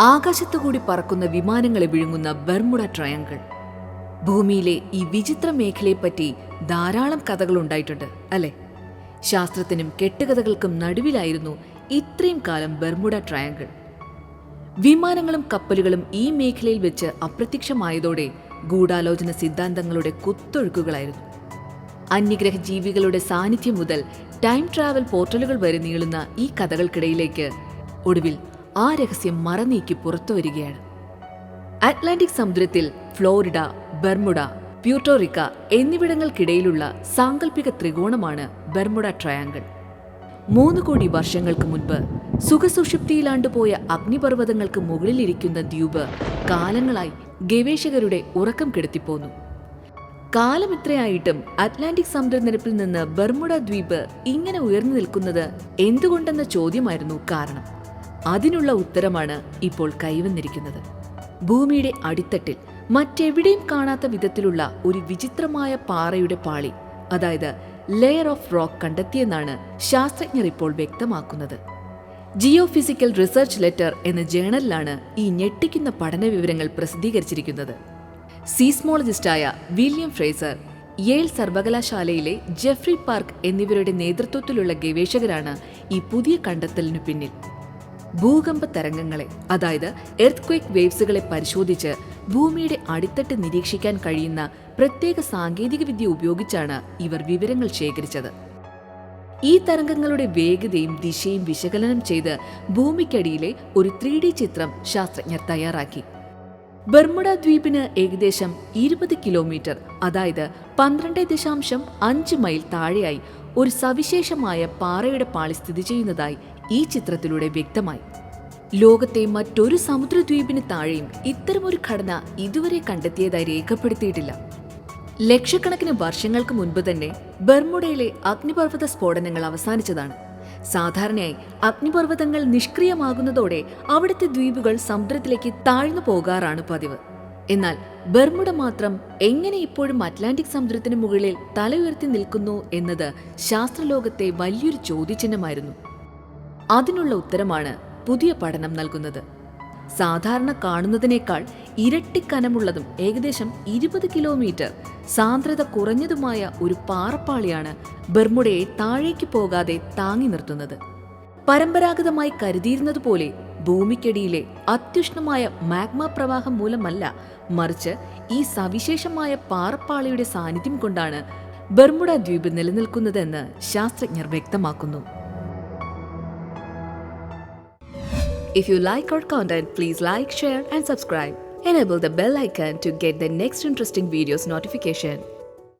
ആകാശത്തുകൂടി പറക്കുന്ന വിമാനങ്ങളെ വിഴുങ്ങുന്ന ബെർമുഡ ട്രയാങ്കിൾ. ഭൂമിയിലെ ഈ വിചിത്ര മേഖലയെപ്പറ്റി ധാരാളം കഥകൾ ഉണ്ടായിട്ടുണ്ട് അല്ലേ? ശാസ്ത്രത്തിനും കെട്ടുകഥകൾക്കും നടുവിലായിരുന്നു ഇത്രയും കാലം ബെർമുഡ ട്രയാങ്കിൾ. വിമാനങ്ങളും കപ്പലുകളും ഈ മേഖലയിൽ വെച്ച് അപ്രത്യക്ഷമായതോടെ ഗൂഢാലോചന സിദ്ധാന്തങ്ങളുടെ കുത്തൊഴുക്കുകളായിരുന്നു. അന്യഗ്രഹ ജീവികളുടെ സാന്നിധ്യം മുതൽ ടൈം ട്രാവൽ പോർട്ടലുകൾ വരെ നീളുന്ന ഈ കഥകൾക്കിടയിലേക്ക് ഒടുവിൽ ആ രഹസ്യം മറനീക്കി പുറത്തുവരികയാണ്. അറ്റ്ലാന്റിക് സമുദ്രത്തിൽ ഫ്ലോറിഡ, ബെർമുഡ, പ്യൂർട്ടോറിക്ക എന്നിവിടങ്ങൾക്കിടയിലുള്ള സാങ്കല്പിക ത്രികോണമാണ് ബെർമുഡ ട്രയാങ്കിൾ. 3 കോടി വർഷങ്ങൾക്ക് മുൻപ് സുഖസുഷുപ്തിയിലാണ്ടുപോയ അഗ്നിപർവ്വതങ്ങൾക്ക് മുകളിലിരിക്കുന്ന ദ്വീപ് കാലങ്ങളായി ഗവേഷകരുടെ ഉറക്കം കെടുത്തിപ്പോന്നു. കാലം ഇത്രയായിട്ടും അറ്റ്ലാന്റിക് സമുദ്രനിരപ്പിൽ നിന്ന് ബെർമുഡ ദ്വീപ് ഇങ്ങനെ ഉയർന്നു നിൽക്കുന്നത് എന്തുകൊണ്ടെന്ന ചോദ്യമായിരുന്നു കാരണം. അതിനുള്ള ഉത്തരമാണ് ഇപ്പോൾ കൈവന്നിരിക്കുന്നത്. ഭൂമിയുടെ അടിത്തട്ടിൽ മറ്റെവിടെയും കാണാത്ത വിധത്തിലുള്ള ഒരു വിചിത്രമായ പാറയുടെ പാളി, അതായത് ലെയർ ഓഫ് റോക്ക് കണ്ടെത്തിയെന്നാണ് ശാസ്ത്രജ്ഞർ ഇപ്പോൾ വ്യക്തമാക്കുന്നത്. ജിയോഫിസിക്കൽ റിസർച്ച് ലെറ്റർ എന്ന ജേണലിലാണ് ഈ ഞെട്ടിക്കുന്ന പഠന വിവരങ്ങൾ പ്രസിദ്ധീകരിച്ചിരിക്കുന്നത്. സീസ്മോളജിസ്റ്റായ വില്യം ഫ്രേസർ, യേൽ സർവകലാശാലയിലെ ജെഫ്രി പാർക്ക് എന്നിവരുടെ നേതൃത്വത്തിലുള്ള ഗവേഷകരാണ് ഈ പുതിയ കണ്ടെത്തലിനു പിന്നിൽ. ഭൂകമ്പ തരംഗങ്ങളെ, അതായത് എർത്ത്ക്വേക്ക് വേവ്സുകളെ പരിശോധിച്ച് ഭൂമിയുടെ അടിത്തട്ട് നിരീക്ഷിക്കാൻ കഴിയുന്ന പ്രത്യേക സാങ്കേതികവിദ്യ ഉപയോഗിച്ചാണ് ഇവർ വിവരങ്ങൾ ശേഖരിച്ചത്. ഈ തരംഗങ്ങളുടെ വേഗതയും ദിശയും വിശകലനം ചെയ്ത് ഭൂമിക്കടിയിലെ ഒരു 3D ചിത്രം ശാസ്ത്രജ്ഞർ തയ്യാറാക്കി. ബെർമുഡ ദ്വീപിന് ഏകദേശം 20 കിലോമീറ്റർ, അതായത് 12.5 മൈൽ താഴെയായി ഒരു സവിശേഷമായ പാറയുടെ പാളി സ്ഥിതി ചെയ്യുന്നതായി ഈ ചിത്രത്തിലൂടെ വ്യക്തമായി. ലോകത്തെ മറ്റൊരു സമുദ്രദ്വീപിന് താഴെയും ഇത്തരമൊരു ഘടന ഇതുവരെ കണ്ടെത്തിയതായി രേഖപ്പെടുത്തിയിട്ടില്ല. ലക്ഷക്കണക്കിന് വർഷങ്ങൾക്ക് മുൻപ് തന്നെ ബെർമുഡയിലെ അഗ്നിപർവ്വത സ്ഫോടനങ്ങൾ അവസാനിച്ചതാണ്. സാധാരണയായി അഗ്നിപർവ്വതങ്ങൾ നിഷ്ക്രിയമാകുന്നതോടെ അവിടുത്തെ ദ്വീപുകൾ സമുദ്രത്തിലേക്ക് താഴ്ന്നു പോകാറാണ് പതിവ്. എന്നാൽ ബെർമുഡ മാത്രം എങ്ങനെ ഇപ്പോഴും അറ്റ്ലാന്റിക് സമുദ്രത്തിന് മുകളിൽ തല ഉയർത്തി നിൽക്കുന്നു എന്നത് ശാസ്ത്രലോകത്തെ വലിയൊരു ചോദ്യചിഹ്നമായിരുന്നു. അതിനുള്ള ഉത്തരമാണ് പുതിയ പഠനം നൽകുന്നത്. സാധാരണ കാണുന്നതിനേക്കാൾ ഇരട്ടി കനമുള്ളതും ഏകദേശം 20 കിലോമീറ്റർ സാന്ദ്രത കുറഞ്ഞതുമായ ഒരു പാറപ്പാളിയാണ് ബെർമുഡയെ താഴേക്ക് പോകാതെ താങ്ങി നിർത്തുന്നത്. പരമ്പരാഗതമായി കരുതിയിരുന്നതുപോലെ ഭൂമിക്കടിയിലെ അത്യുഷ്ണമായ മാഗ്മ പ്രവാഹം മൂലമല്ല, മറിച്ച് ഈ സവിശേഷമായ പാറപ്പാളിയുടെ സാന്നിധ്യം കൊണ്ടാണ് ബെർമുഡ ദ്വീപ് നിലനിൽക്കുന്നതെന്ന് ശാസ്ത്രജ്ഞർ വ്യക്തമാക്കുന്നു. If you like our content, please like, share and subscribe. Enable the bell icon to get the next interesting videos notification.